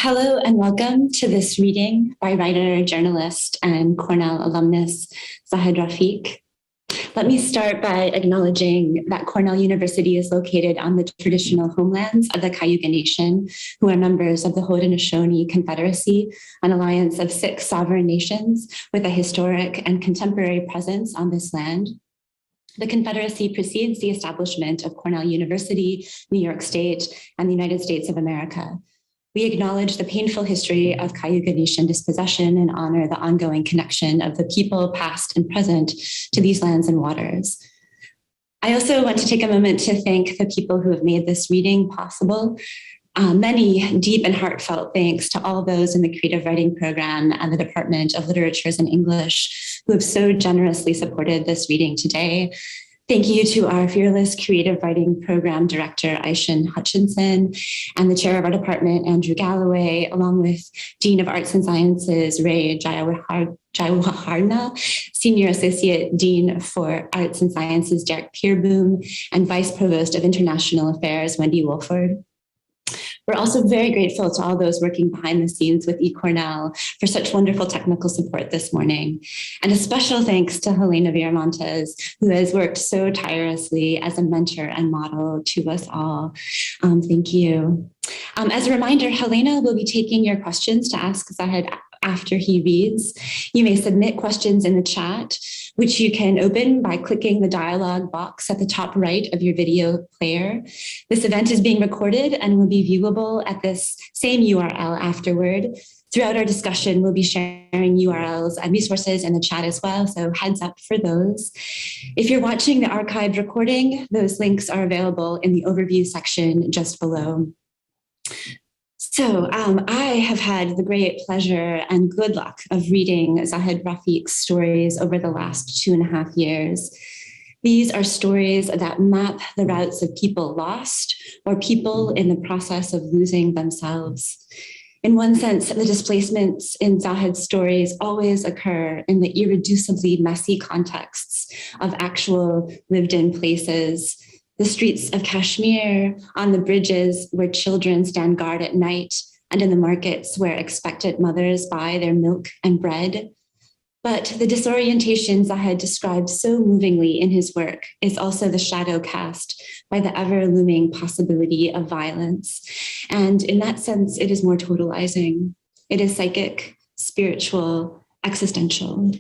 Hello and welcome to this reading by writer, journalist, and Cornell alumnus Zahid Rafiq. Let me start by acknowledging that Cornell University is located on the traditional homelands of the Cayuga Nation, who are members of the Haudenosaunee Confederacy, an alliance of 6 sovereign nations with a historic and contemporary presence on this land. The Confederacy precedes the establishment of Cornell University, New York State, and the United States of America. We acknowledge the painful history of Cayuga Nation dispossession and honor the ongoing connection of the people, past and present, to these lands and waters. I also want to take a moment to thank the people who have made this reading possible. Many deep and heartfelt thanks to all those in the creative writing program and the Department of Literatures and English who have so generously supported this reading today. Thank you to our fearless creative writing program director, Aishan Hutchinson, and the chair of our department, Andrew Galloway, along with Dean of Arts and Sciences, Ray Jaiwaharna, Senior Associate Dean for Arts and Sciences, Derek Peerboom, and Vice Provost of International Affairs, Wendy Wolford. We're also very grateful to all those working behind the scenes with eCornell for such wonderful technical support this morning. And a special thanks to Helena Viramontes, who has worked so tirelessly as a mentor and model to us all. Thank you. As a reminder, Helena will be taking your questions to ask Zahid after he reads. You may submit questions in the chat, which you can open by clicking the dialog box at the top right of your video player. This event is being recorded and will be viewable at this same URL afterward. Throughout our discussion, we'll be sharing URLs and resources in the chat as well, so heads up for those. If you're watching the archived recording, those links are available in the overview section just below. So I have had the great pleasure and good luck of reading Zahid Rafiq's stories over the last 2.5 years. These are stories that map the routes of people lost or people in the process of losing themselves. In one sense, the displacements in Zahid's stories always occur in the irreducibly messy contexts of actual lived-in places. The streets of Kashmir, on the bridges where children stand guard at night, and in the markets where expectant mothers buy their milk and bread. But the disorientation Zahid describes so movingly in his work is also the shadow cast by the ever-looming possibility of violence. And in that sense, it is more totalizing. It is psychic, spiritual, existential.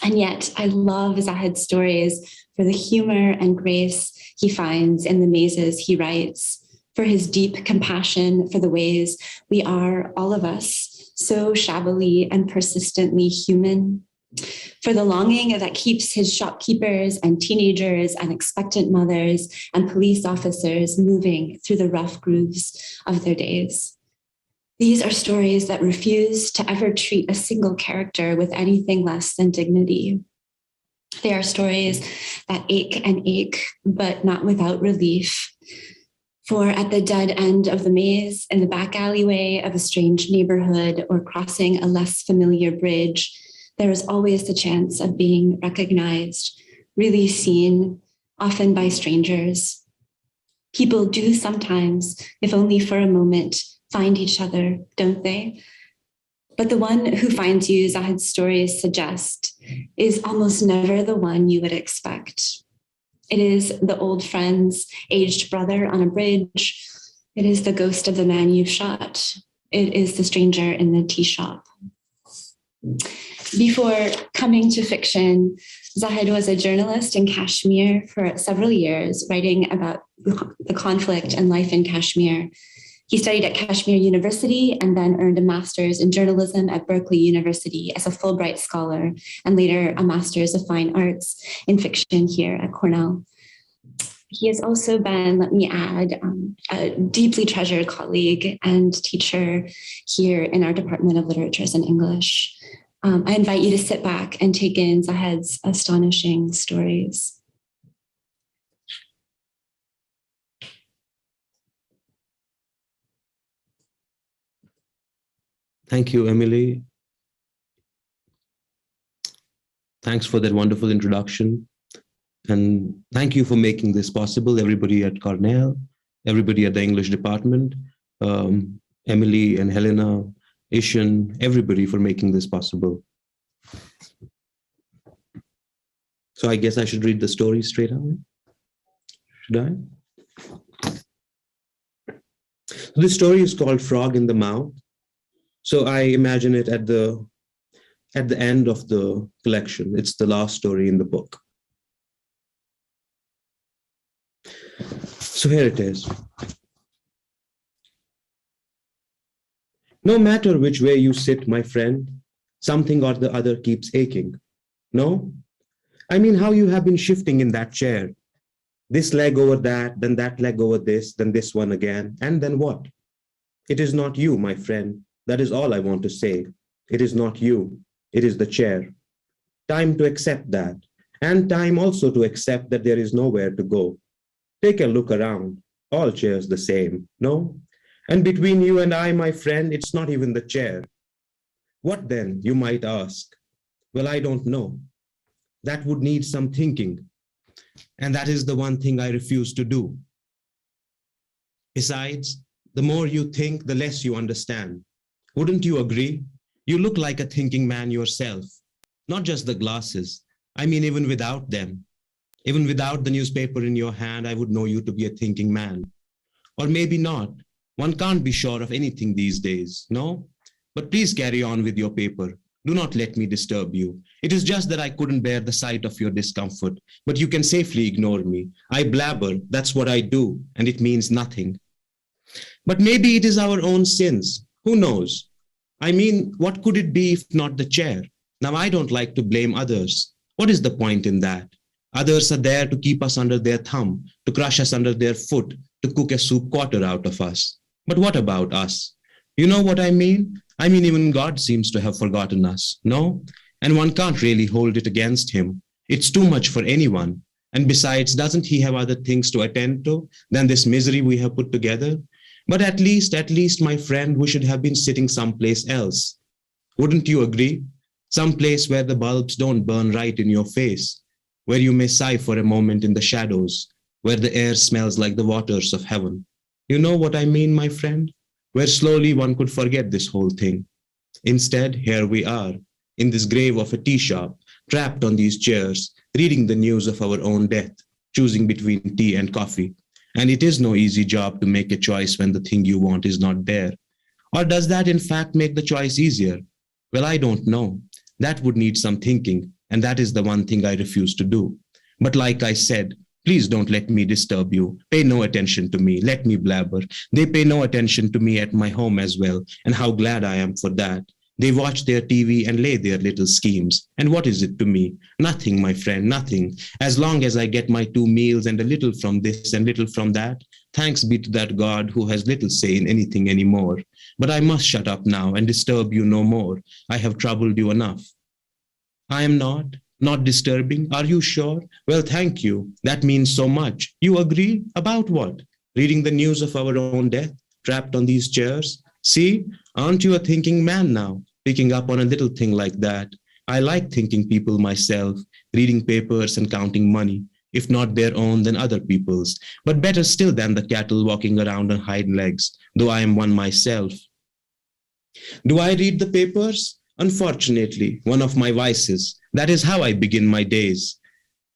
And yet, I love Zahid's stories for the humor and grace he finds in the mazes he writes, for his deep compassion for the ways we are, all of us, so shabbily and persistently human, for the longing that keeps his shopkeepers and teenagers and expectant mothers and police officers moving through the rough grooves of their days. These are stories that refuse to ever treat a single character with anything less than dignity. They are stories that ache, but not without relief. For at the dead end of the maze, in the back alleyway of a strange neighborhood or crossing a less familiar bridge, there is always the chance of being recognized, really seen, often by strangers. People do sometimes, if only for a moment, find each other, don't they? But the one who finds you, Zahid's stories suggest, is almost never the one you would expect. It is the old friend's aged brother on a bridge. It is the ghost of the man you've shot. It is the stranger in the tea shop. Before coming to fiction, Zahid was a journalist in Kashmir for several years, writing about the conflict and life in Kashmir. He studied at Kashmir University and then earned a master's in journalism at Berkeley University as a Fulbright scholar, and later a master's of fine arts in fiction here at Cornell. He has also been, let me add, a deeply treasured colleague and teacher here in our Department of Literatures and English. I invite you to sit back and take in Zahid's astonishing stories. Thank you, Emily. Thanks for that wonderful introduction. And thank you for making this possible, everybody at Cornell, everybody at the English department. Emily and Helena, Ishan, everybody for making this possible. So I guess I should read the story straight away. Should I? This story is called Frog in the Mouth. So I imagine it at the end of the collection. It's the last story in the book. So here it is. No matter which way you sit, my friend, something or the other keeps aching. No? I mean, how you have been shifting in that chair. This leg over that, then that leg over this, then this one again, and then what? It is not you, my friend. That is all I want to say. It is not you. It is the chair. Time to accept that. And time also to accept that there is nowhere to go. Take a look around. All chairs the same, no? And between you and I, my friend, it's not even the chair. What then, you might ask? Well, I don't know. That would need some thinking. And that is the one thing I refuse to do. Besides, the more you think, the less you understand. Wouldn't you agree? You look like a thinking man yourself. Not just the glasses. I mean, even without them. Even without the newspaper in your hand, I would know you to be a thinking man. Or maybe not. One can't be sure of anything these days, no? But please carry on with your paper. Do not let me disturb you. It is just that I couldn't bear the sight of your discomfort, but you can safely ignore me. I blabber, that's what I do, and it means nothing. But maybe it is our own sins. Who knows? I mean, what could it be if not the chair? Now, I don't like to blame others. What is the point in that? Others are there to keep us under their thumb, to crush us under their foot, to cook a soup quarter out of us. But what about us? You know what I mean? I mean, even God seems to have forgotten us, no? And one can't really hold it against him. It's too much for anyone. And besides, doesn't he have other things to attend to than this misery we have put together? But at least, my friend, we should have been sitting someplace else. Wouldn't you agree? Someplace where the bulbs don't burn right in your face, where you may sigh for a moment in the shadows, where the air smells like the waters of heaven. You know what I mean, my friend? Where slowly one could forget this whole thing. Instead, here we are, in this grave of a tea shop, trapped on these chairs, reading the news of our own death, choosing between tea and coffee. And it is no easy job to make a choice when the thing you want is not there. Or does that in fact make the choice easier? Well, I don't know. That would need some thinking, and that is the one thing I refuse to do. But like I said, please don't let me disturb you. Pay no attention to me. Let me blabber. They pay no attention to me at my home as well, and how glad I am for that. They watch their TV and lay their little schemes. And what is it to me? Nothing, my friend, nothing. As long as I get my 2 meals and a little from this and little from that, thanks be to that God who has little say in anything anymore. But I must shut up now and disturb you no more. I have troubled you enough. I am not disturbing. Are you sure? Well, thank you. That means so much. You agree? About what? Reading the news of our own death, trapped on these chairs? See, aren't you a thinking man now, picking up on a little thing like that? I like thinking people myself, reading papers and counting money, if not their own, then other people's, but better still than the cattle walking around on hind legs, though I am one myself. Do I read the papers? Unfortunately, one of my vices. That is how I begin my days,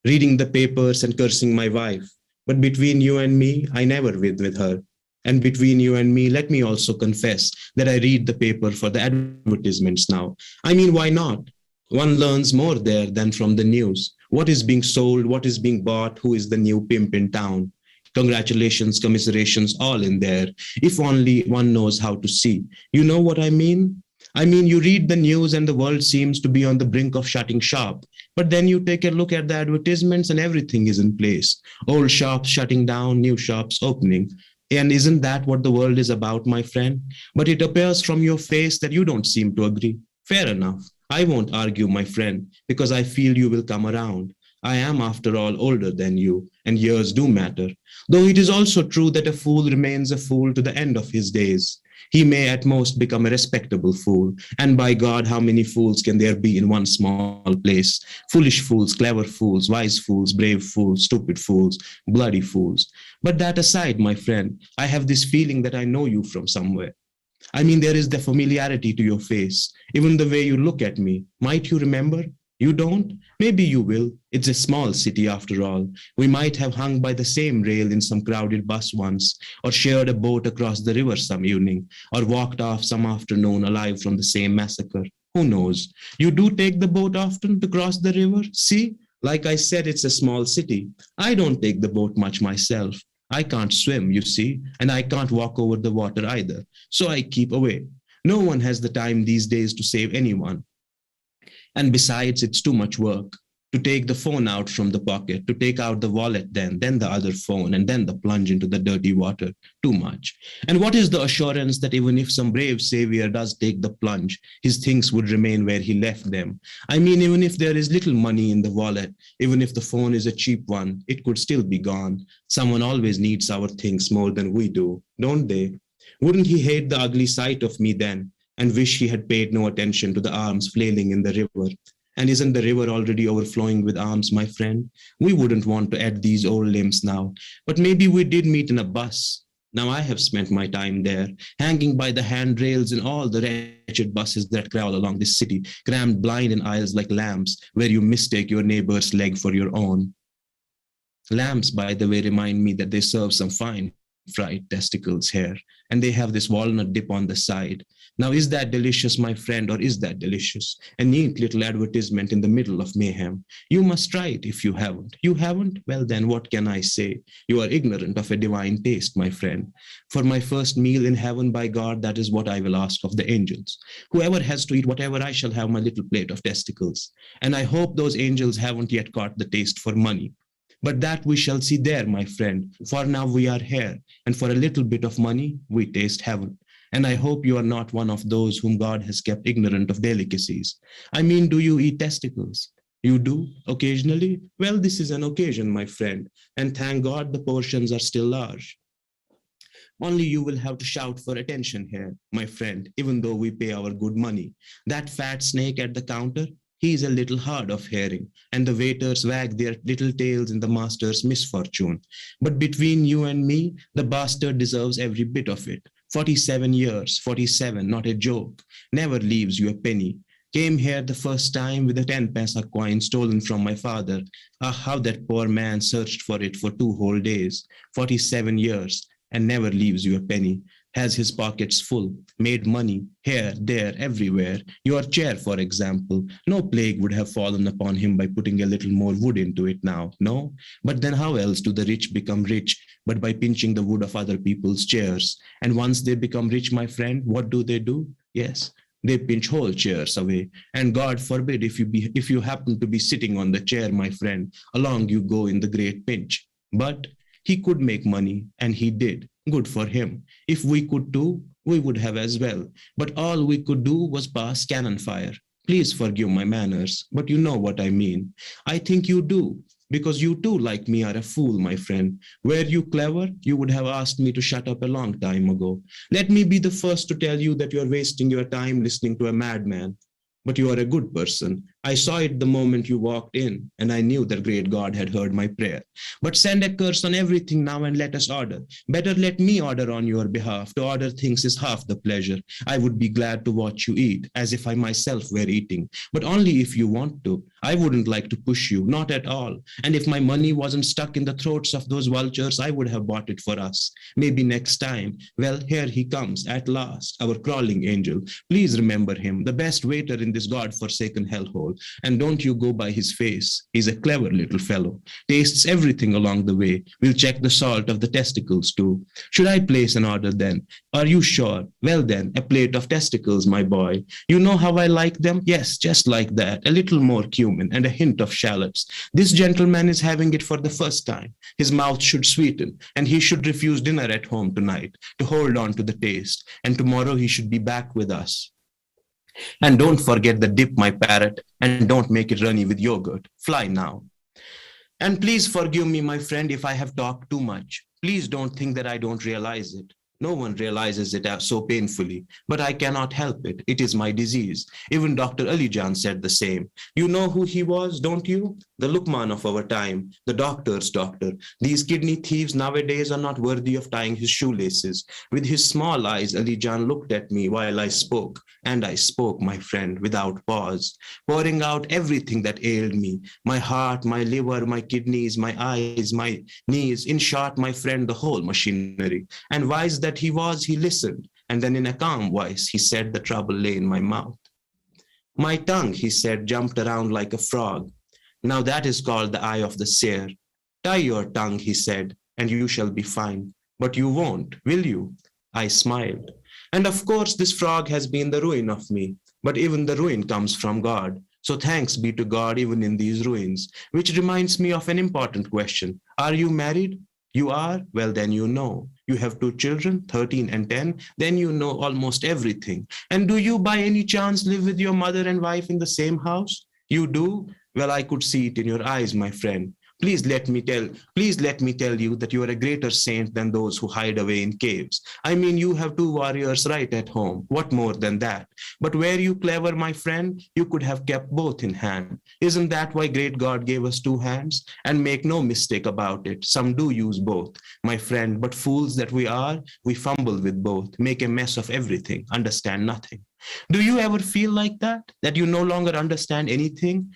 reading the papers and cursing my wife. But between you and me, I never with her. And between you and me, let me also confess that I read the paper for the advertisements now. I mean, why not? One learns more there than from the news. What is being sold, what is being bought, who is the new pimp in town. Congratulations, commiserations, all in there. If only one knows how to see. You know what I mean? I mean, you read the news and the world seems to be on the brink of shutting shop. But then you take a look at the advertisements and everything is in place. Old shops shutting down, new shops opening. And isn't that what the world is about, my friend? But it appears from your face that you don't seem to agree. Fair enough. I won't argue, my friend, because I feel you will come around. I am, after all, older than you, and years do matter. Though it is also true that a fool remains a fool to the end of his days. He may at most become a respectable fool. And by God, how many fools can there be in one small place? Foolish fools, clever fools, wise fools, brave fools, stupid fools, bloody fools. But that aside, my friend, I have this feeling that I know you from somewhere. I mean, there is the familiarity to your face, even the way you look at me. Might you remember? You don't? Maybe you will. It's a small city after all. We might have hung by the same rail in some crowded bus once, or shared a boat across the river some evening, or walked off some afternoon alive from the same massacre. Who knows? You do take the boat often to cross the river? See? Like I said, it's a small city. I don't take the boat much myself. I can't swim, you see, and I can't walk over the water either. So I keep away. No one has the time these days to save anyone. And besides, it's too much work to take the phone out from the pocket, to take out the wallet, then the other phone, and then the plunge into the dirty water. Too much. And what is the assurance that even if some brave savior does take the plunge, his things would remain where he left them? I mean, even if there is little money in the wallet, even if the phone is a cheap one, it could still be gone. Someone always needs our things more than we do, don't they? Wouldn't he hate the ugly sight of me then, and wish he had paid no attention to the arms flailing in the river? And isn't the river already overflowing with arms, my friend? We wouldn't want to add these old limbs now, but maybe we did meet in a bus. Now I have spent my time there, hanging by the handrails in all the wretched buses that crawl along this city, crammed blind in aisles like lambs, where you mistake your neighbor's leg for your own. Lambs, by the way, remind me that they serve some fine fried testicles here, and they have this walnut dip on the side. Now, is that delicious, my friend, or is that delicious? A neat little advertisement in the middle of mayhem. You must try it if you haven't. You haven't? Well, then what can I say? You are ignorant of a divine taste, my friend. For my first meal in heaven, by God, that is what I will ask of the angels. Whoever has to eat whatever, I shall have my little plate of testicles. And I hope those angels haven't yet caught the taste for money. But that we shall see there, my friend. For now we are here, and for a little bit of money, we taste heaven. And I hope you are not one of those whom God has kept ignorant of delicacies. I mean, do you eat testicles? You do, occasionally? Well, this is an occasion, my friend, and thank God the portions are still large. Only you will have to shout for attention here, my friend, even though we pay our good money. That fat snake at the counter, he is a little hard of hearing, and the waiters wag their little tails in the master's misfortune. But between you and me, the bastard deserves every bit of it. 47 years, 47, not a joke, never leaves you a penny. Came here the first time with a 10 paisa coin stolen from my father. Ah, how that poor man searched for it for 2 whole days. 47 years, and never leaves you a penny. Has his pockets full, made money, here, there, everywhere. Your chair, for example, no plague would have fallen upon him by putting a little more wood into it now, no? But then how else do the rich become rich? But by pinching the wood of other people's chairs. And once they become rich, my friend, what do? Yes, they pinch whole chairs away. And God forbid if you happen to be sitting on the chair, my friend, along you go in the great pinch. But he could make money, and he did. Good for him. If we could too, we would have as well. But all we could do was pass cannon fire. Please forgive my manners, but you know what I mean. I think you do, because you too, like me, are a fool, my friend. Were you clever, you would have asked me to shut up a long time ago. Let me be the first to tell you that you are wasting your time listening to a madman. But you are a good person. I saw it the moment you walked in, and I knew that great God had heard my prayer. But send a curse on everything now and let us order. Better let me order on your behalf. To order things is half the pleasure. I would be glad to watch you eat, as if I myself were eating, but only if you want to. I wouldn't like to push you, not at all. And if my money wasn't stuck in the throats of those vultures, I would have bought it for us. Maybe next time. Well, here he comes, at last, our crawling angel. Please remember him, the best waiter in this God-forsaken hellhole. And don't you go by his face. He's a clever little fellow. Tastes everything along the way. We'll check the salt of the testicles too. Should I place an order then? Are you sure? Well then, a plate of testicles, my boy. You know how I like them? Yes, just like that. A little more cumin and a hint of shallots. This gentleman is having it for the first time. His mouth should sweeten, and he should refuse dinner at home tonight to hold on to the taste. And tomorrow he should be back with us. And don't forget the dip, my parrot, and don't make it runny with yogurt. Fly now. And please forgive me, my friend, if I have talked too much. Please don't think that I don't realize it. No one realizes it so painfully, but I cannot help it. It is my disease. Even Dr. Alijan said the same. You know who he was, don't you? The Lukman of our time, the doctor's doctor. These kidney thieves nowadays are not worthy of tying his shoelaces. With his small eyes, Alijan looked at me while I spoke, and I spoke, my friend, without pause, pouring out everything that ailed me, my heart, my liver, my kidneys, my eyes, my knees, in short, my friend, the whole machinery. And wise that he was, he listened, and then in a calm voice, he said the trouble lay in my mouth. My tongue, he said, jumped around like a frog. Now that is called the eye of the seer. Tie your tongue, he said, and you shall be fine. But you won't, will you? I smiled. And of course, this frog has been the ruin of me. But even the ruin comes from God. So thanks be to God even in these ruins. Which reminds me of an important question. Are you married? You are? Well, then you know. You have 2 children, 13 and 10. Then you know almost everything. And do you by any chance live with your mother and wife in the same house? You do? Well, I could see it in your eyes, my friend. Please let me tell you that you are a greater saint than those who hide away in caves. I mean, you have 2 warriors right at home. What more than that? But were you clever, my friend? You could have kept both in hand. Isn't that why great God gave us 2 hands? And make no mistake about it, some do use both, my friend, but fools that we are, we fumble with both, make a mess of everything, understand nothing. Do you ever feel like that? That you no longer understand anything?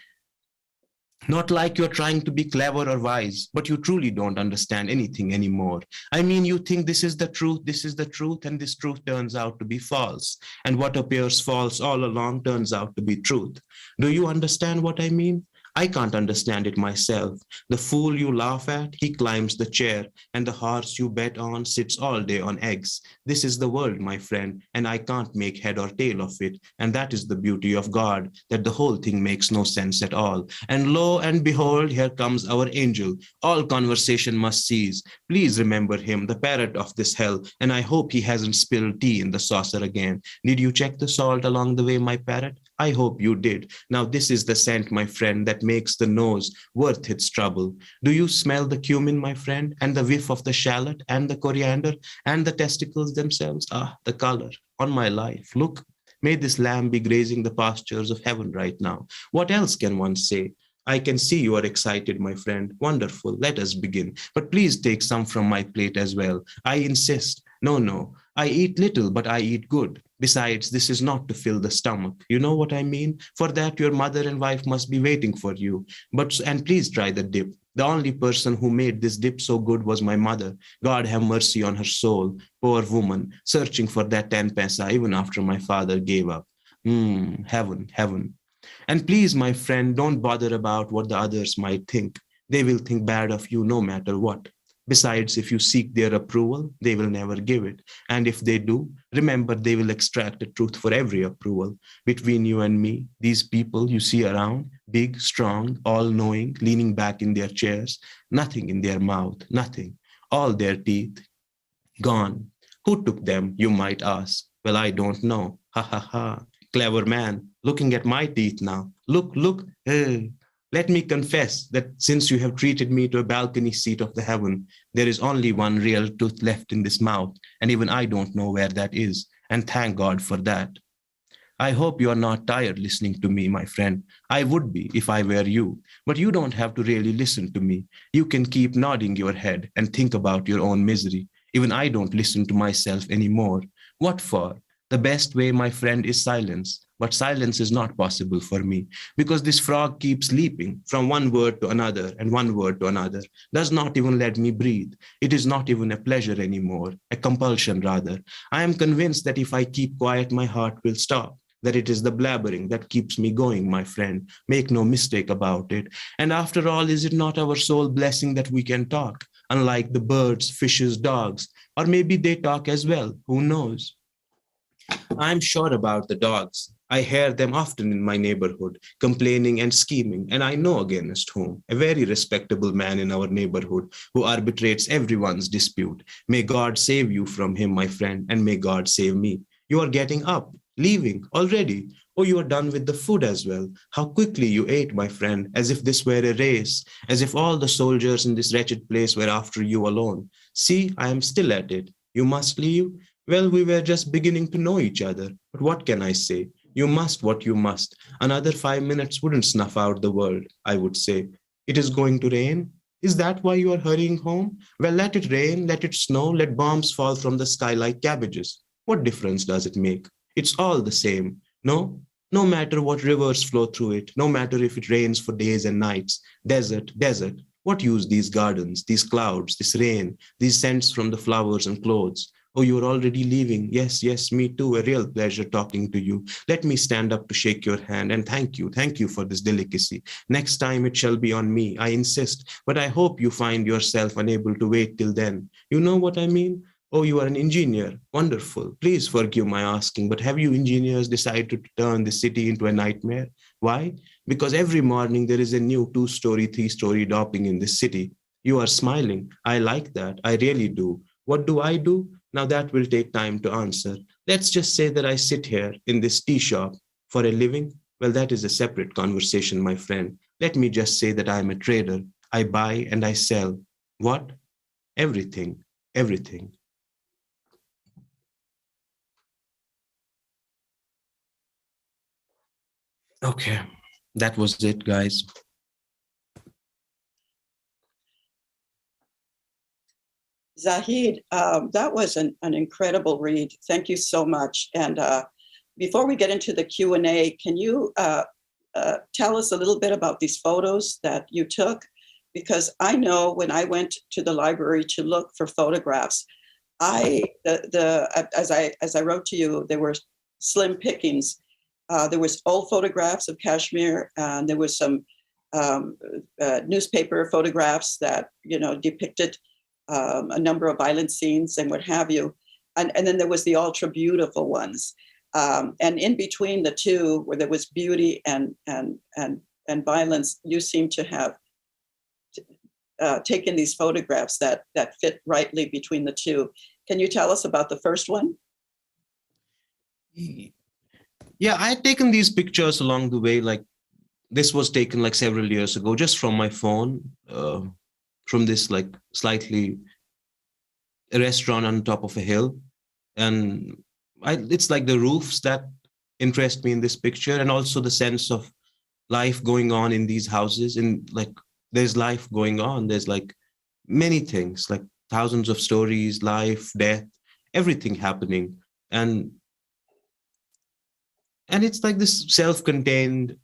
Not like you're trying to be clever or wise, but you truly don't understand anything anymore. I mean, you think this is the truth, and this truth turns out to be false. And what appears false all along turns out to be truth. Do you understand what I mean? I can't understand it myself. The fool you laugh at, he climbs the chair, and the horse you bet on sits all day on eggs. This is the world, my friend, and I can't make head or tail of it. And that is the beauty of God, that the whole thing makes no sense at all. And lo and behold, here comes our angel. All conversation must cease. Please remember him, the parrot of this hell, and I hope he hasn't spilled tea in the saucer again. Did you check the salt along the way, my parrot? I hope you did. Now this is the scent, my friend, that makes the nose worth its trouble. Do you smell the cumin, my friend, and the whiff of the shallot and the coriander and the testicles themselves? Ah, the color on my life. Look, may this lamb be grazing the pastures of heaven right now. What else can one say? I can see you are excited, my friend. Wonderful. Let us begin. But please take some from my plate as well. I insist. No. I eat little, but I eat good. Besides, this is not to fill the stomach. You know what I mean? For that, your mother and wife must be waiting for you. And please try the dip. The only person who made this dip so good was my mother. God have mercy on her soul. Poor woman, searching for that 10 paisa even after my father gave up. Heaven. And please, my friend, don't bother about what the others might think. They will think bad of you no matter what. Besides, if you seek their approval, they will never give it. And if they do, remember they will extract the truth for every approval. Between you and me, these people you see around, big, strong, all-knowing, leaning back in their chairs, nothing in their mouth, nothing. All their teeth, gone. Who took them, you might ask? Well, I don't know. Ha ha ha. Clever man, looking at my teeth now. Look. Let me confess that since you have treated me to a balcony seat of the heaven, there is only one real tooth left in this mouth, and even I don't know where that is, and thank God for that. I hope you are not tired listening to me, my friend. I would be if I were you, but you don't have to really listen to me. You can keep nodding your head and think about your own misery. Even I don't listen to myself anymore. What for? The best way, my friend, is silence. But silence is not possible for me because this frog keeps leaping from one word to another and one word to another, does not even let me breathe. It is not even a pleasure anymore, a compulsion rather. I am convinced that if I keep quiet, my heart will stop, that it is the blabbering that keeps me going, my friend. Make no mistake about it. And after all, is it not our sole blessing that we can talk, unlike the birds, fishes, dogs? Or maybe they talk as well, who knows? I'm sure about the dogs. I hear them often in my neighborhood, complaining and scheming, and I know against whom. A very respectable man in our neighborhood who arbitrates everyone's dispute. May God save you from him, my friend, and may God save me. You are getting up, leaving already. Oh, you are done with the food as well. How quickly you ate, my friend, as if this were a race, as if all the soldiers in this wretched place were after you alone. See, I am still at it. You must leave? Well, we were just beginning to know each other. But what can I say? You must what you must. Another 5 minutes wouldn't snuff out the world, I would say. It is going to rain? Is that why you are hurrying home? Well, let it rain, let it snow, let bombs fall from the sky like cabbages. What difference does it make? It's all the same. No? No matter what rivers flow through it, no matter if it rains for days and nights, desert, desert. What use these gardens, these clouds, this rain, these scents from the flowers and clothes? Oh, you're already leaving. Yes, yes, me too. A real pleasure talking to you. Let me stand up to shake your hand and thank you. Thank you for this delicacy. Next time it shall be on me. I insist. But I hope you find yourself unable to wait till then. You know what I mean? Oh, you are an engineer. Wonderful. Please forgive my asking, but have you engineers decided to turn the city into a nightmare? Why? Because every morning there is a new 2-story, 3-story doping in this city. You are smiling. I like that. I really do. What do I do? Now that will take time to answer. Let's just say that I sit here in this tea shop for a living. Well, that is a separate conversation, my friend. Let me just say that I am a trader. I buy and I sell. What? Everything. Everything. Okay, that was it, guys. Zahid, that was an incredible read. Thank you so much. And before we get into the Q&A, can you tell us a little bit about these photos that you took? Because I know when I went to the library to look for photographs, as I wrote to you, there were slim pickings. There was old photographs of Kashmir, and there was some newspaper photographs that depicted a number of violent scenes and what have you. And then there was the ultra beautiful ones. And in between the two, where there was beauty and violence, you seem to have taken these photographs that fit rightly between the two. Can you tell us about the first one? Yeah, I had taken these pictures along the way. Like, this was taken like several years ago, just from my phone, from this like slightly a restaurant on top of a hill. And it's like the roofs that interest me in this picture, and also the sense of life going on in these houses. And like, there's life going on. There's like many things, like thousands of stories, life, death, everything happening. And it's like this self-contained,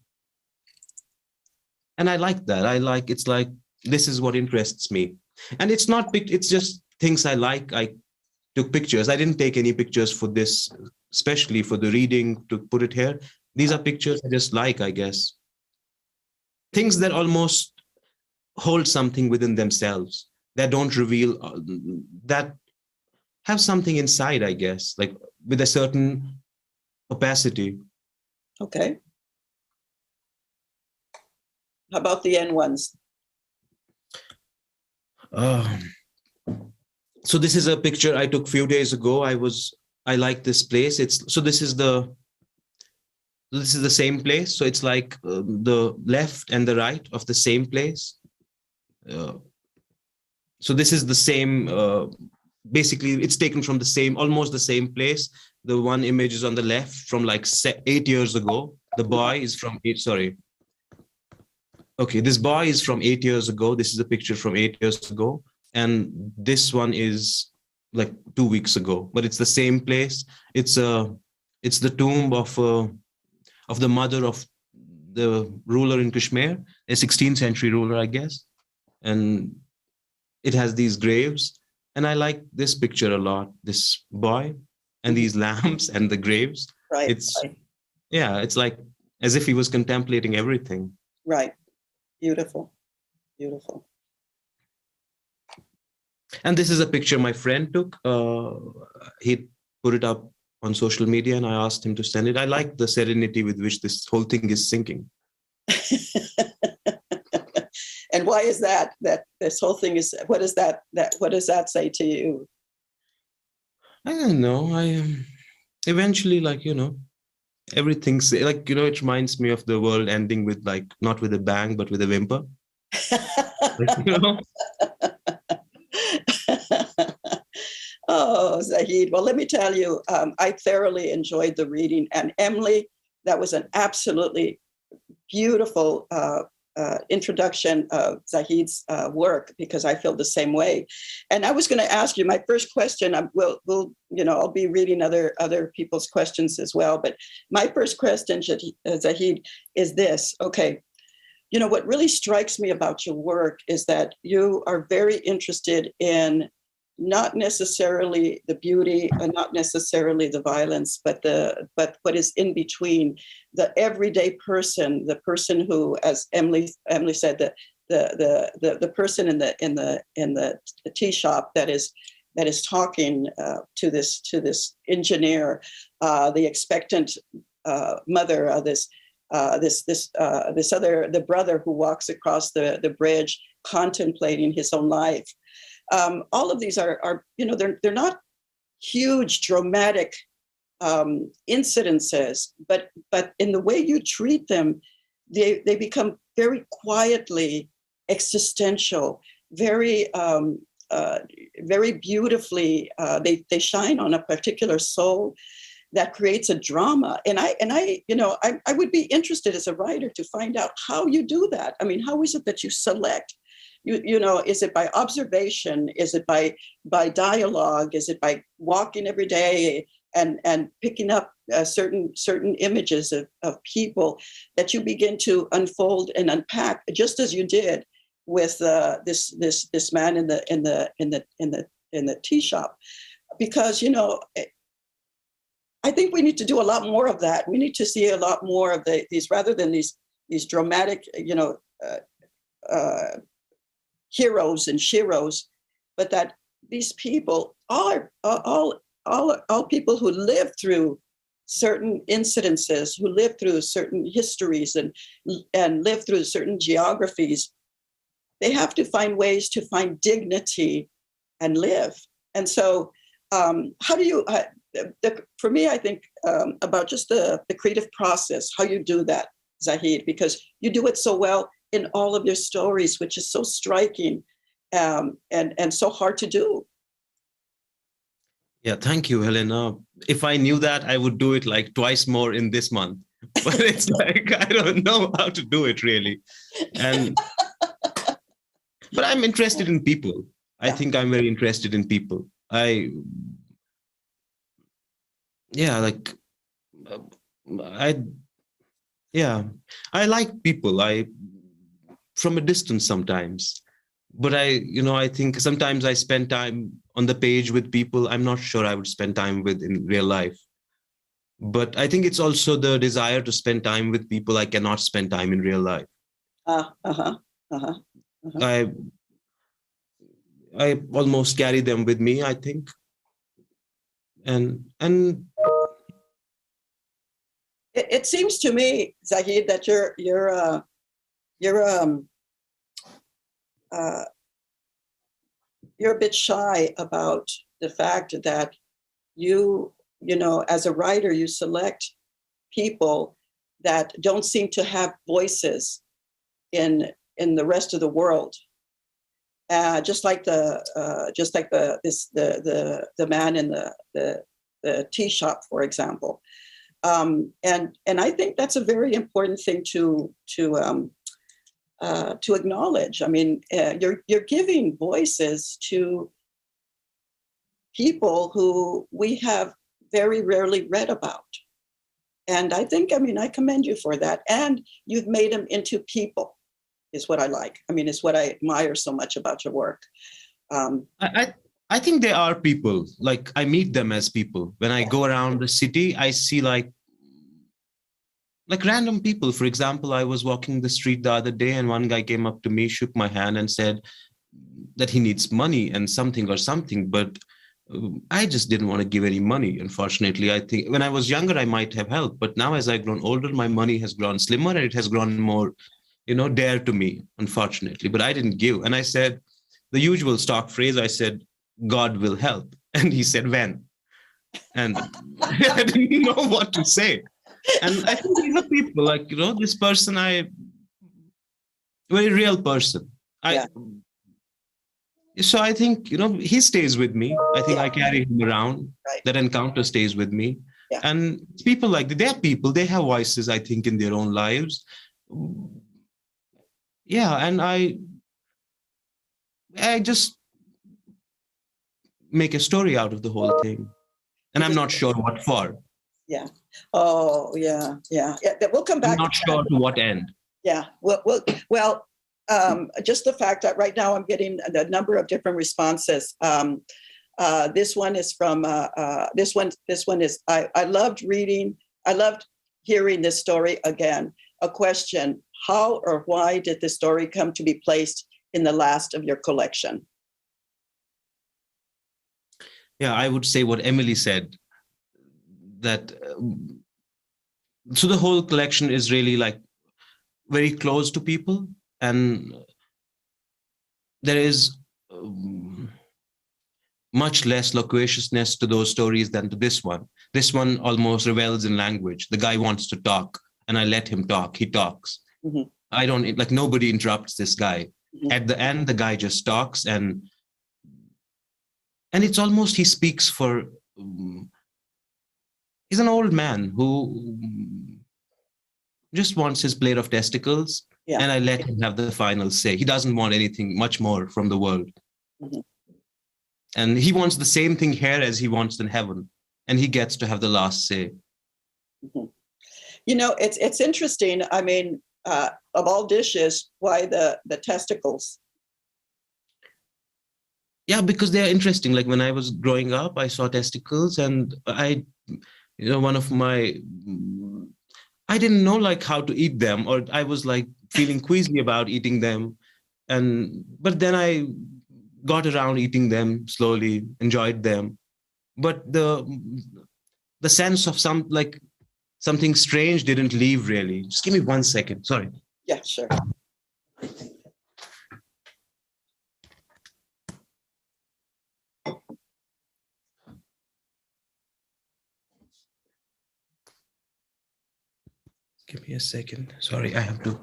and I like that. It's like, this is what interests me. And it's not it's just things I like. I took pictures. I didn't take any pictures for this, especially for the reading to put it here. These are pictures I just like, I guess. Things that almost hold something within themselves, that don't reveal, that have something inside, I guess, like with a certain opacity. Okay. How about the end ones? So this is a picture I took a few days ago. I like this place. This is the same place. So it's like the left and the right of the same place. So this is the same, basically it's taken from almost the same place. The one image is on the left from like 8 years ago. The boy is from Okay, this boy is from 8 years ago. This is a picture from 8 years ago. And this one is like 2 weeks ago, but it's the same place. It's the tomb of the mother of the ruler in Kashmir, a 16th century ruler, I guess. And it has these graves. And I like this picture a lot, this boy and these lamps and the graves. Right. Yeah, it's like as if he was contemplating everything. Right. Beautiful. Beautiful. And this is a picture my friend took. He put it up on social media and I asked him to send it. I like the serenity with which this whole thing is sinking. And why is that this whole thing is, what does that say to you? I don't know. I eventually, like, everything's like, it reminds me of the world ending with like, not with a bang, but with a whimper. Oh, Zahid. Well, let me tell you, I thoroughly enjoyed the reading. And Emily, that was an absolutely beautiful introduction of Zahid's work, because I feel the same way. And I was going to ask you my first question. I'll be reading other people's questions as well. But my first question, Zahid, is this. Okay. What really strikes me about your work is that you are very interested in not necessarily the beauty and not necessarily the violence, but what is in between, the everyday person, the person who, as Emily said, the person in the tea shop that is talking to this engineer, the expectant mother, the brother who walks across the bridge contemplating his own life. All of these are they're not huge dramatic incidences, but in the way you treat them, they become very quietly existential, very very beautifully. They shine on a particular soul that creates a drama. And I would be interested as a writer to find out how you do that. I mean, how is it that you select? Is it by observation? Is it by dialogue? Is it by walking every day and picking up certain images of people that you begin to unfold and unpack, just as you did with this man in the tea shop? Because I think we need to do a lot more of that. We need to see a lot more of these, rather than these dramatic, heroes and sheroes, but that these people are all people who live through certain incidences, who live through certain histories and live through certain geographies. They have to find ways to find dignity and live. And so how do you, for me, I think about just the creative process, how you do that, Zahid, because you do it so well in all of your stories, which is so striking and so hard to do. Yeah, thank you, Helena. If I knew that, I would do it like twice more in this month. But it's like, I don't know how to do it really. But I'm interested in people. I think I'm very interested in people. I like people. From a distance sometimes. But I think sometimes I spend time on the page with people I'm not sure I would spend time with in real life. But I think it's also the desire to spend time with people I cannot spend time in real life. I almost carry them with me, I think. And it seems to me, Zahid, that you're a bit shy about the fact that you as a writer, you select people that don't seem to have voices in the rest of the world. Just like the man in the tea shop, for example. And I think that's a very important thing to acknowledge. I mean, you're giving voices to people who we have very rarely read about. And I think, I commend you for that. And you've made them into people, is what I like. It's what I admire so much about your work. I think they are people. Like, I meet them as people. When I go around the city, I see like random people. For example, I was walking the street the other day and one guy came up to me, shook my hand and said that he needs money and something. But I just didn't want to give any money, unfortunately. I think when I was younger, I might have helped. But now as I've grown older, my money has grown slimmer and it has grown more, dear to me, unfortunately. But I didn't give. And I said the usual stock phrase, I said, God will help. And he said, when? And I didn't know what to say. And I think these are people like, this person, very real person. So I think, he stays with me. I think Yeah. I carry him around. Right. That encounter stays with me. Yeah. And people they're people, they have voices, I think, in their own lives. Yeah. And I just make a story out of the whole thing. And I'm not sure what for. Yeah. Oh, yeah. We'll come back. I'm not sure to what end. Yeah. Well, just the fact that right now I'm getting a number of different responses. This one is from this one is I loved hearing this story again. A question: how or why did this story come to be placed in the last of your collection? Yeah, I would say what Emily said, that so the whole collection is really very close to people, and there is much less loquaciousness to those stories than to this one. This one almost revels in language. The guy wants to talk, and I let him talk. He talks. Mm-hmm. I don't, nobody interrupts this guy. Mm-hmm. At the end, the guy just talks, and it's almost he speaks for. He's an old man who just wants his plate of testicles, and I let him have the final say. He doesn't want anything much more from the world. Mm-hmm. And he wants the same thing here as he wants in heaven, and he gets to have the last say. Mm-hmm. It's interesting. I mean, of all dishes, why the testicles? Yeah, because they're interesting. Like when I was growing up, I saw testicles, and I didn't know how to eat them, or I was feeling queasy about eating them. But then I got around eating them slowly, enjoyed them. But the sense of something strange didn't leave really. Just give me 1 second. Sorry. Yeah, sure. Give me a second. Sorry, I have to.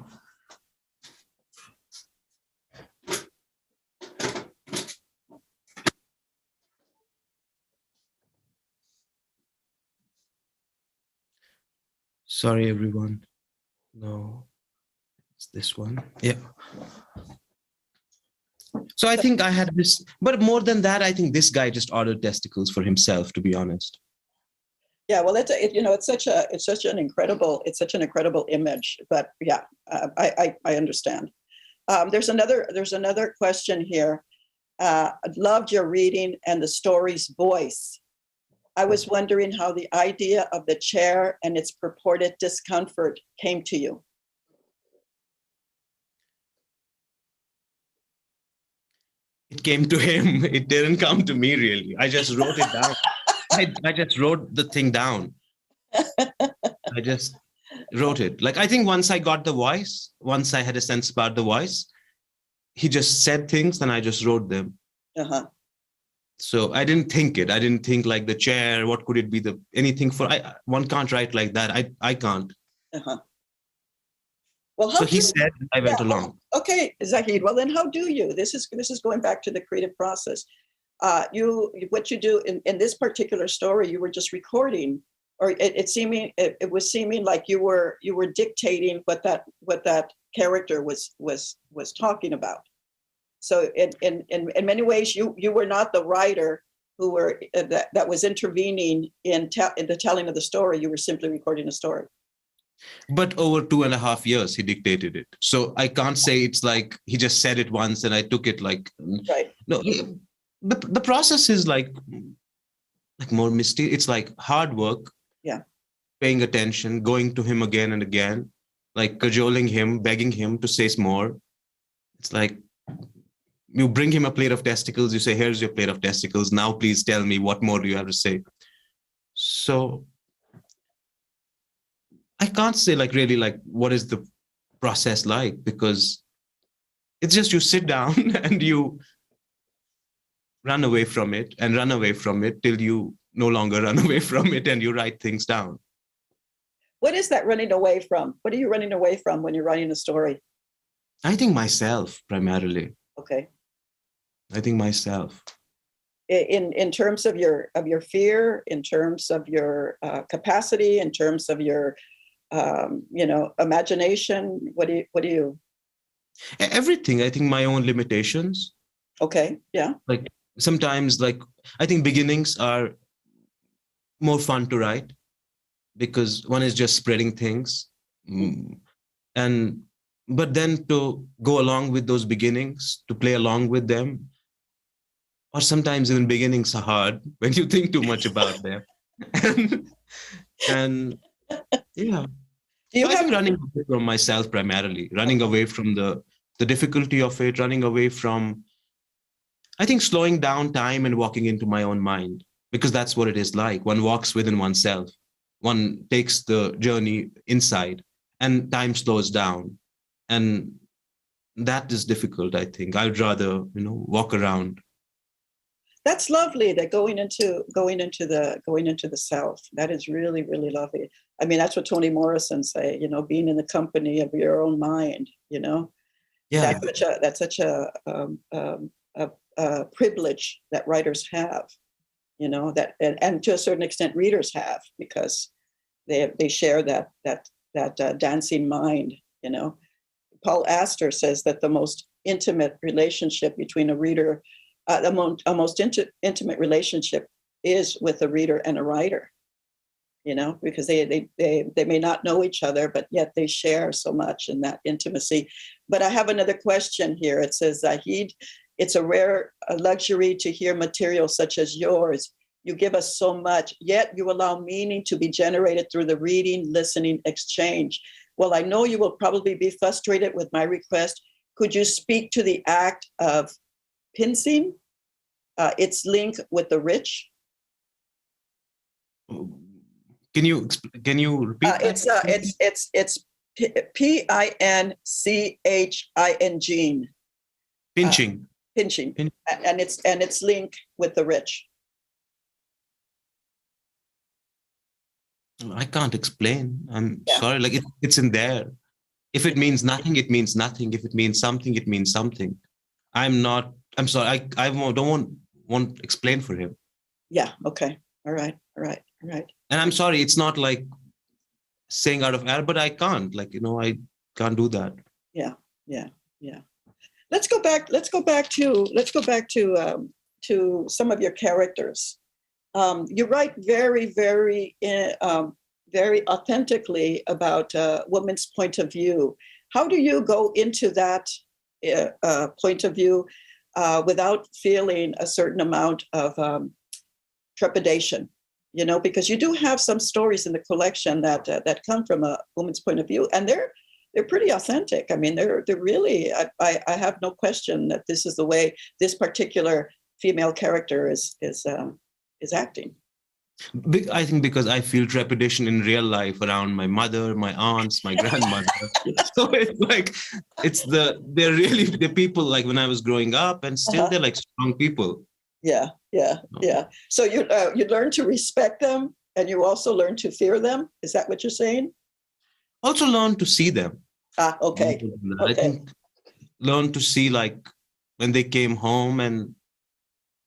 Sorry, everyone. No, it's this one. Yeah. So I think I had this, but more than that, I think this guy just ordered testicles for himself, to be honest. Yeah, well, it's such an incredible image. But yeah, I understand. There's another question here. I loved your reading and the story's voice. I was wondering how the idea of the chair and its purported discomfort came to you. It came to him. It didn't come to me, really. I just wrote it down. I just wrote the thing down. I just wrote it. I think once I got the voice, once I had a sense about the voice, he just said things and I just wrote them. Uh-huh. So I didn't think it. I didn't think the chair, what could it be, anything for, one can't write like that. I can't. Uh-huh. Well, so he said, I went along. Okay, Zahid. Well, then how do you? This is going back to the creative process. What you do in this particular story, you were just recording, or it was seeming like you were dictating what that character was talking about. So in many ways, you were not the writer who were that was intervening in the telling of the story. You were simply recording a story. But over 2.5 years, he dictated it. So I can't say it's he just said it once and I took it right. No, the process is more mysterious. It's hard work. Yeah. Paying attention, going to him again and again, cajoling him, begging him to say more. It's you bring him a plate of testicles, you say, here's your plate of testicles. Now, please tell me what more do you have to say? So I can't say really what is the process like, because it's just you sit down and you run away from it and run away from it till you no longer run away from it and you write things down. What is that running away from? What are you running away from when you're writing a story? I think myself primarily. Okay. I think myself. In terms of your fear, in terms of your capacity, in terms of your imagination, what do you? Everything. I think my own limitations. Okay. Yeah. Like sometimes, like I think beginnings are more fun to write because one is just spreading things. And but then to go along with those beginnings, to play along with them, or sometimes even beginnings are hard when you think too much about them. and yeah, Do so you I think have? running away from myself primarily, running away from the difficulty of it, running away from, I think, slowing down time and walking into my own mind, because that's what it is like. One walks within oneself, one takes the journey inside, and time slows down. And that is difficult, I think. I'd rather, walk around. That's lovely. That going into the self. That is really, really lovely. I mean, that's what Toni Morrison say. Being in the company of your own mind. Yeah. That's such a privilege that writers have. That and to a certain extent readers have, because they share that dancing mind. Paul Astor says that the most intimate relationship between a reader, a most intimate relationship is with a reader and a writer. Because they may not know each other, but yet they share so much in that intimacy. But I have another question here. It says, Zahid, it's a rare luxury to hear material such as yours. You give us so much, yet you allow meaning to be generated through the reading, listening, exchange. Well, I know you will probably be frustrated with my request. Could you speak to the act of pincing, its link with the rich? Can you repeat that? It's PINCHING. Pinching. Pinching, and its link with the rich. I can't explain. I'm sorry. Like it's in there. If it means nothing, it means nothing. If it means something, it means something. I'm sorry. I don't want to explain for him. Yeah. Okay. All right. And I'm sorry. It's not like saying out of air, but I can't. I can't do that. Yeah. Let's go back to some of your characters. You write very, very, very authentically about a woman's point of view. How do you go into that point of view without feeling a certain amount of trepidation? Because you do have some stories in the collection that come from a woman's point of view, and they're pretty authentic. I mean, they're really. I have no question that this is the way this particular female character is acting. I think because I feel trepidation in real life around my mother, my aunts, my grandmother. So it's like they're really the people like when I was growing up, and still they're like strong people. Yeah. So you learn to respect them, and you also learn to fear them. Is that what you're saying? Also learn to see them. Okay. I think learn to see, like, when they came home and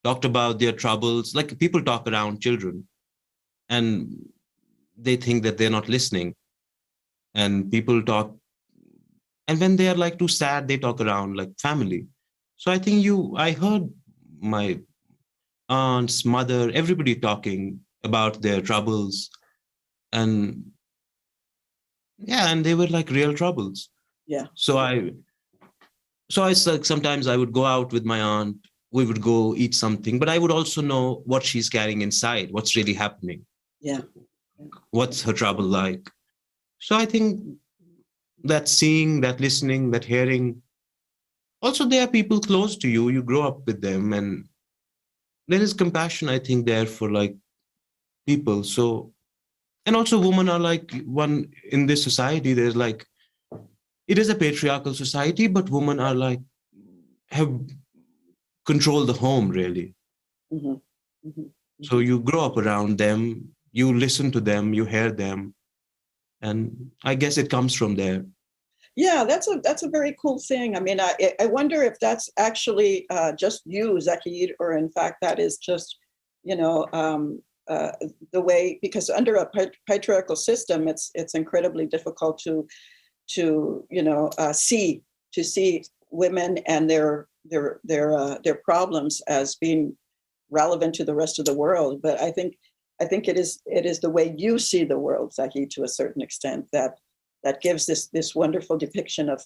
talked about their troubles. Like, people talk around children and they think that they're not listening. And people talk, and when they are like too sad, they talk around like family. So I think I heard my aunts, mother, everybody talking about their troubles. And they were like real troubles. Yeah. So I like, sometimes I would go out with my aunt, we would go eat something, but I would also know what she's carrying inside, what's really happening. Yeah. What's her trouble like? So I think that seeing, that listening, that hearing, also there are people close to you, you grow up with them, and there is compassion, I think, there for like people. So, and also women are like one in this society, there's like, it is a patriarchal society, but women are like, have controlled the home really. Mm-hmm. Mm-hmm. So you grow up around them, you listen to them, you hear them. And I guess it comes from there. Yeah, that's a very cool thing. I mean, I wonder if that's actually just you, Zahid, or in fact that is just, you know, the way, because under a patriarchal system, it's incredibly difficult to see women and their problems as being relevant to the rest of the world. But I think it is the way you see the world, Zahid, to a certain extent, that gives this wonderful depiction of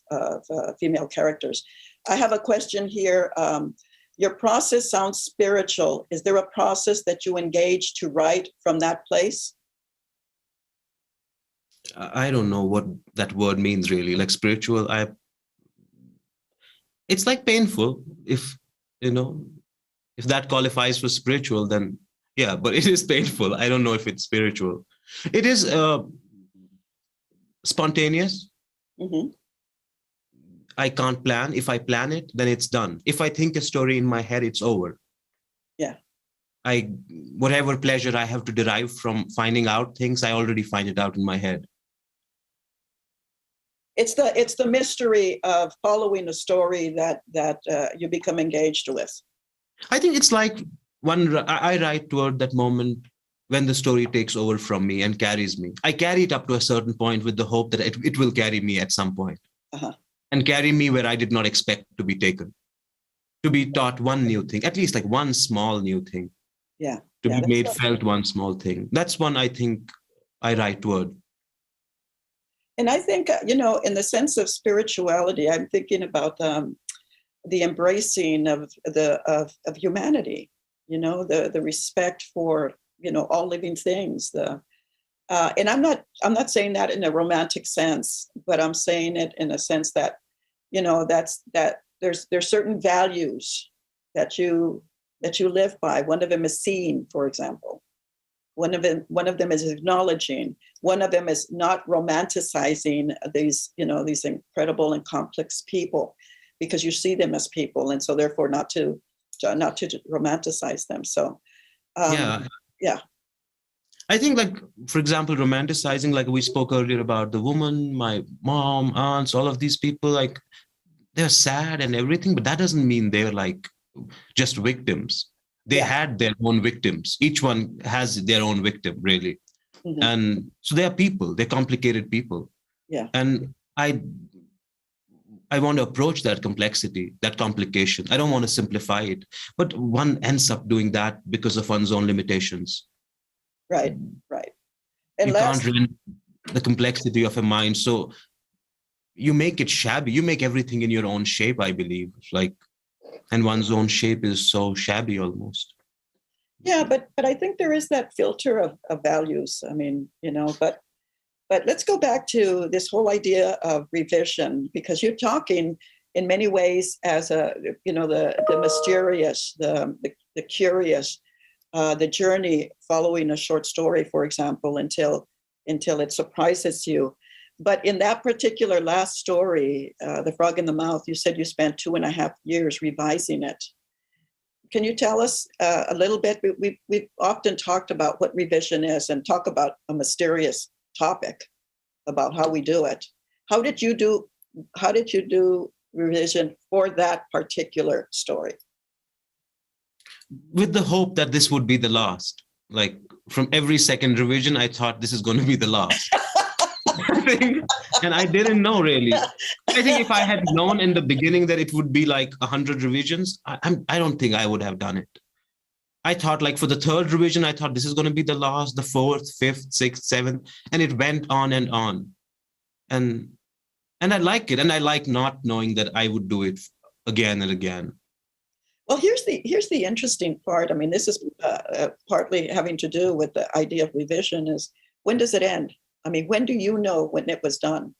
female characters. I have a question here. Your process sounds spiritual. Is there a process that you engage to write from that place? I don't know what that word means really. Like spiritual, it's like painful. If you know, if that qualifies for spiritual, then yeah. But it is painful. I don't know if it's spiritual. It is spontaneous. Mm-hmm. I can't plan. If I plan it, then it's done. If I think a story in my head, it's over. Yeah. Whatever pleasure I have to derive from finding out things, I already find it out in my head. It's the mystery of following a story that you become engaged with. I think it's like I write toward that moment when the story takes over from me and carries me. I carry it up to a certain point with the hope that it will carry me at some point. Uh-huh. And carry me where I did not expect to be taken, to be taught one new thing, at least like one small new thing. Yeah. To be made felt one small thing. That's one I think I write toward. And I think, in the sense of spirituality, I'm thinking about the embracing of humanity, the respect for, all living things, and I'm not saying that in a romantic sense, but I'm saying it in a sense that, that there's certain values that you live by. One of them is seeing, for example. One of them is acknowledging. One of them is not romanticizing these incredible and complex people, because you see them as people, and so therefore not to romanticize them. So yeah. I think, like, for example, romanticizing, like we spoke earlier about the woman, my mom, aunts, all of these people, like they're sad and everything, but that doesn't mean they're like just victims. They had their own victims. Each one has their own victim, really. Mm-hmm. And so they are people, they're complicated people. Yeah. And I want to approach that complexity, that complication. I don't want to simplify it, but one ends up doing that because of one's own limitations. Right. And you can't rent the complexity of a mind. So you make it shabby. You make everything in your own shape, I believe. And one's own shape is so shabby almost. Yeah, but I think there is that filter of values. I mean, but let's go back to this whole idea of revision, because you're talking in many ways as the mysterious, the curious, the journey following a short story, for example, until it surprises you. But in that particular last story, The Frog in the Mouth, you said you spent 2.5 years revising it. Can you tell us a little bit? We've often talked about what revision is and talk about a mysterious topic about how we do it. How did you do revision for that particular story? With the hope that this would be the last. Like from every second revision, I thought this is going to be the last. And I didn't know really. I think if I had known in the beginning that it would be like 100 revisions, I don't think I would have done it. I thought like for the third revision, I thought this is going to be the last, the fourth, fifth, sixth, seventh, and it went on and on. And I like it. And I like not knowing that I would do it again and again. Well, here's the interesting part. I mean, this is partly having to do with the idea of revision is, when does it end? I mean, when do you know when it was done?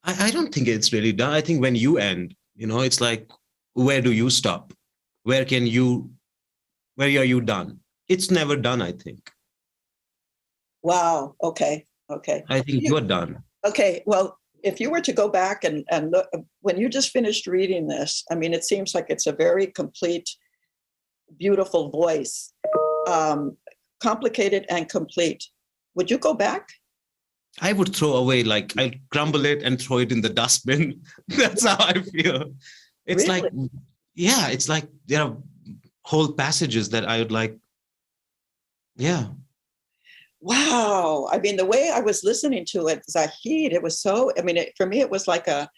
I don't think it's really done. I think when you end, it's like, where do you stop? Where are you done? It's never done, I think. Wow. Okay. I think you're done. Okay. Well, if you were to go back and look, when you just finished reading this, I mean, it seems like it's a very complete, beautiful voice, complicated and complete. Would you go back? I would throw away, like I'll crumble it and throw it in the dustbin. That's how I feel. It's Really? like, yeah, it's like there are whole passages that I would like, yeah. Wow. I mean, the way I was listening to it, Zahid, it was so, I mean, for me, it was like a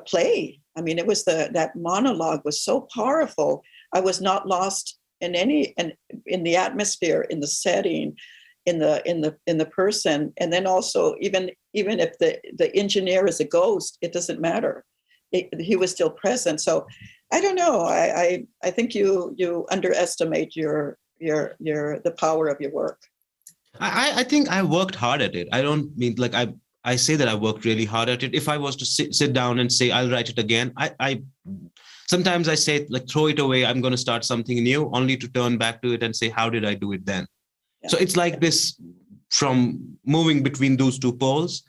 play. I mean, it was that monologue was so powerful. I was not lost in in the atmosphere, in the setting, in the person. And then also, even if the engineer is a ghost, it doesn't matter. He was still present. So I don't know. I think you underestimate the power of your work. I think I worked hard at it. I don't mean like I say that I worked really hard at it. If I was to sit down and say I'll write it again, I sometimes I say like throw it away. I'm going to start something new, only to turn back to it and say how did I do it then? Yeah. So it's like this from moving between those two poles.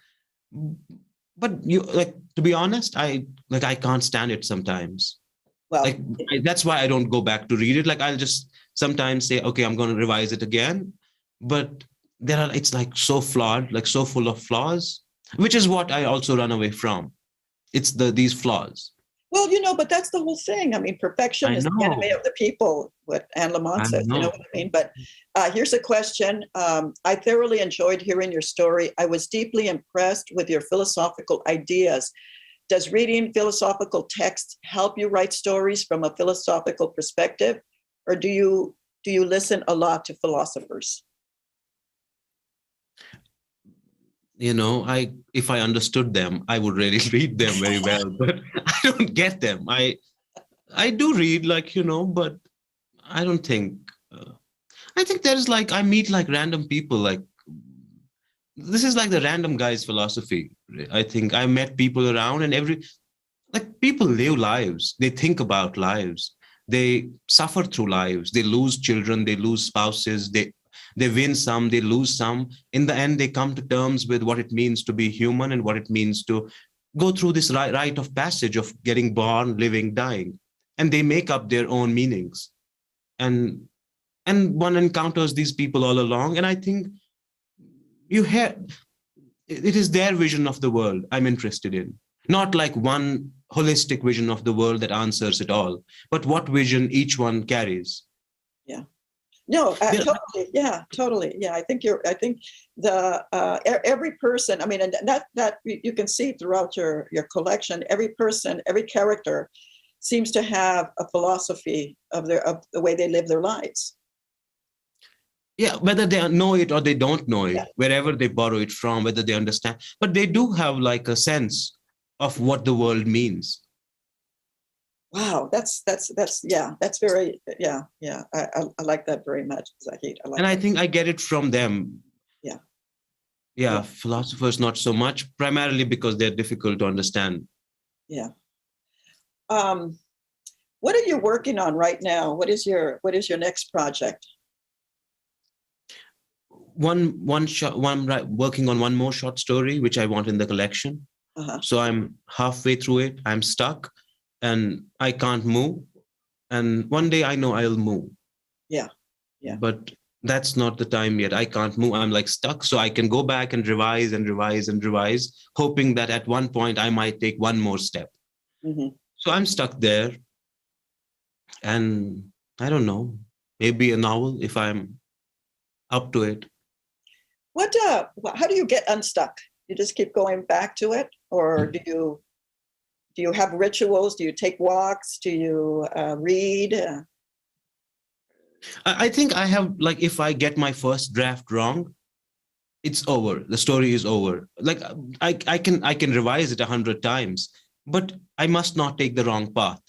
But you like to be honest, I can't stand it sometimes. Well, that's why I don't go back to read it. Like I'll just sometimes say, okay, I'm going to revise it again. But it's like so flawed, like so full of flaws, which is what I also run away from. It's these flaws. Well, but that's the whole thing. I mean, perfection is the enemy of the people, what Anne Lamont says, you know what I mean? But here's a question. I thoroughly enjoyed hearing your story. I was deeply impressed with your philosophical ideas. Does reading philosophical texts help you write stories from a philosophical perspective? Or do you listen a lot to philosophers? If I understood them, I would really read them very well, but I don't get them. I do read, but I don't think, I think there's I meet random people, this is like the random guy's philosophy. I think I met people around and people live lives. They think about lives. They suffer through lives. They lose children. They lose spouses. They win some, they lose some. In the end, they come to terms with what it means to be human and what it means to go through this rite of passage of getting born, living, dying. And they make up their own meanings. And one encounters these people all along. And I think it is their vision of the world I'm interested in. Not like one holistic vision of the world that answers it all, but what vision each one carries. Yeah. No, totally. Yeah, totally. Yeah, I think every person, I mean, and that you can see throughout your collection, every person, every character seems to have a philosophy of the way they live their lives. Yeah, whether they know it or they don't know it, wherever they borrow it from, whether they understand, but they do have a sense of what the world means. Wow, that's very, yeah. I like that very much, Zahid. I think I get it from them. Yeah, philosophers not so much, primarily because they're difficult to understand. Yeah. What are you working on right now? What is your next project? I'm working on one more short story, which I want in the collection. So I'm halfway through it. I'm stuck. And I can't move. And one day I know I'll move. Yeah. But that's not the time yet. I can't move. I'm stuck. So I can go back and revise and revise and revise, hoping that at one point I might take one more step. Mm-hmm. So I'm stuck there. And I don't know, maybe a novel if I'm up to it. How do you get unstuck? You just keep going back to it? Or do you have rituals? Do you take walks? Do you read? I think I have, if I get my first draft wrong, it's over. The story is over. I can revise it 100 times, but I must not take the wrong path.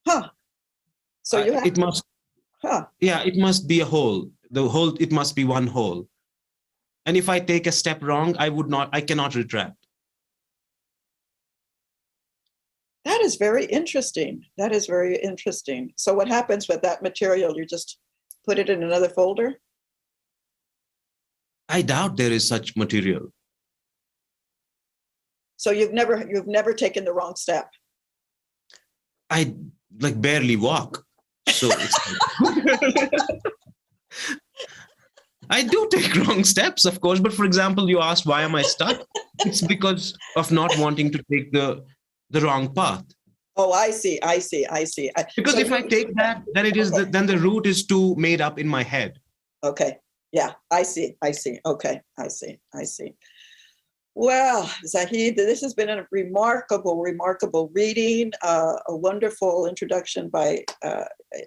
Huh. So you have it must. Huh. Yeah, it must be a whole. It must be one whole. And if I take a step wrong, I cannot retract. That is very interesting. So what happens with that material? You just put it in another folder? I doubt there is such material. So you've never taken the wrong step? I barely walk. So it's I do take wrong steps, of course. But for example, you asked, why am I stuck? It's because of not wanting to take the wrong path. Oh, I see. I see. I see. Because So if I take that, then it is okay. then the route is too made up in my head. Okay. Yeah, I see. I see. Okay. I see. I see. Well, Zahid, this has been a remarkable, remarkable reading, a wonderful introduction by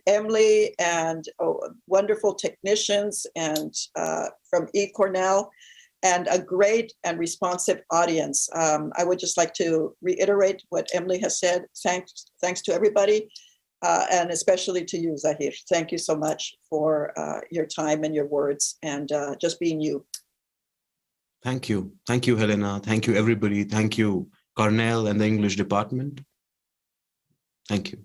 Emily, and wonderful technicians and from Cornell, and a great and responsive audience. I would just like to reiterate what Emily has said. Thanks to everybody, and especially to you, Zahid. Thank you so much for your time and your words, and just being you. Thank you. Thank you, Helena. Thank you, everybody. Thank you, Cornell and the English department. Thank you.